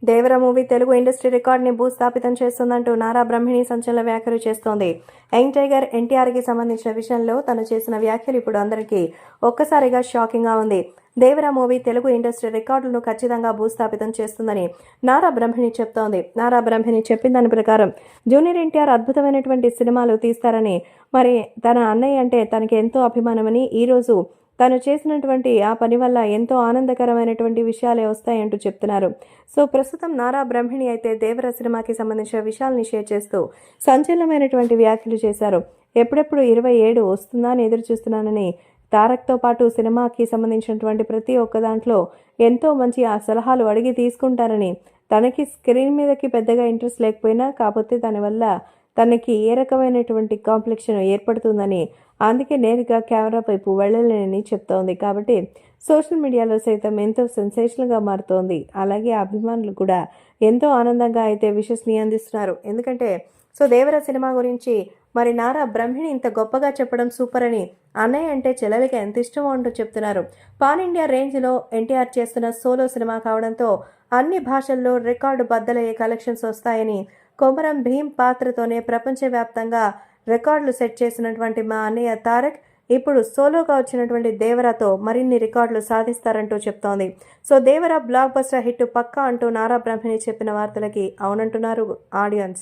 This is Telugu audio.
దేవర మూవీ తెలుగు ఇండస్ట్రీ రికార్డుని భూస్థాపితం చేస్తుందంటూ నారా బ్రహ్మిణి సంచలన వ్యాఖ్యలు చేస్తోంది. యంగ్ టైగర్ ఎన్టీఆర్కి సంబంధించిన విషయంలో తను చేసిన వ్యాఖ్యలు ఇప్పుడు అందరికీ ఒక్కసారిగా షాకింగ్గా ఉంది. దేవర మూవీ తెలుగు ఇండస్ట్రీ రికార్డులను ఖచ్చితంగా భూస్థాపితం చేస్తుందని నారా బ్రహ్మిణి చెప్తోంది. నారా బ్రహ్మిణి చెప్పిన దాని ప్రకారం జూనియర్ ఎన్టీఆర్ అద్భుతమైనటువంటి సినిమాలు తీస్తారని, మరి తన అన్నయ్య అంటే తనకి ఎంతో అభిమానమని, ఈరోజు తను చేసినటువంటి ఆ పని వల్ల ఎంతో ఆనందకరమైనటువంటి విషయాలే వస్తాయంటూ చెప్తున్నారు. సో ప్రస్తుతం నారా బ్రహ్మిణి అయితే దేవర సినిమాకి సంబంధించిన విషయాల్ని షేర్ చేస్తూ సంచలనమైనటువంటి వ్యాఖ్యలు చేశారు. ఎప్పుడెప్పుడు 27 వస్తుందా అని ఎదురు చూస్తున్నానని, తారక్తో పాటు సినిమాకి సంబంధించినటువంటి ప్రతి ఒక్క దాంట్లో ఎంతో మంచి ఆ సలహాలు అడిగి తీసుకుంటారని, తనకి స్క్రీన్ మీదకి పెద్దగా ఇంట్రెస్ట్ లేకపోయినా కాకపోతే దానివల్ల తనకి ఏ రకమైనటువంటి కాంప్లెక్షన్ ఏర్పడుతుందని, అందుకే నేరుగా కెమెరా వైపు వెళ్ళలేనని చెప్తోంది. కాబట్టి సోషల్ మీడియాలో సైతం ఎంతో సెన్సేషనల్గా మారుతోంది. అలాగే అభిమానులు కూడా ఎంతో ఆనందంగా అయితే విషెస్ని అందిస్తున్నారు. ఎందుకంటే దేవర సినిమా గురించి మరి నారా బ్రహ్మిణి ఇంత గొప్పగా చెప్పడం సూపర్ అని, అన్నయ్య అంటే చెల్లెలికి ఎంత ఇష్టమో అంటూ చెప్తున్నారు. పాన్ ఇండియా రేంజ్లో ఎన్టీఆర్ చేస్తున్న సోలో సినిమా కావడంతో అన్ని భాషల్లో రికార్డు బద్దలయ్యే కలెక్షన్స్ వస్తాయని, కొమరం భీం పాత్రతోనే ప్రపంచవ్యాప్తంగా రికార్డులు సెట్ చేసినటువంటి మా అన్నయ్య తారక్ ఇప్పుడు సోలోగా వచ్చినటువంటి దేవరతో మరిన్ని రికార్డులు సాధిస్తారంటూ చెప్తోంది. దేవర బ్లాక్ బస్టర్ హిట్ పక్కా అంటూ నారా బ్రహ్మిణి చెప్పిన వార్తలకి అవునంటున్నారు ఆడియన్స్.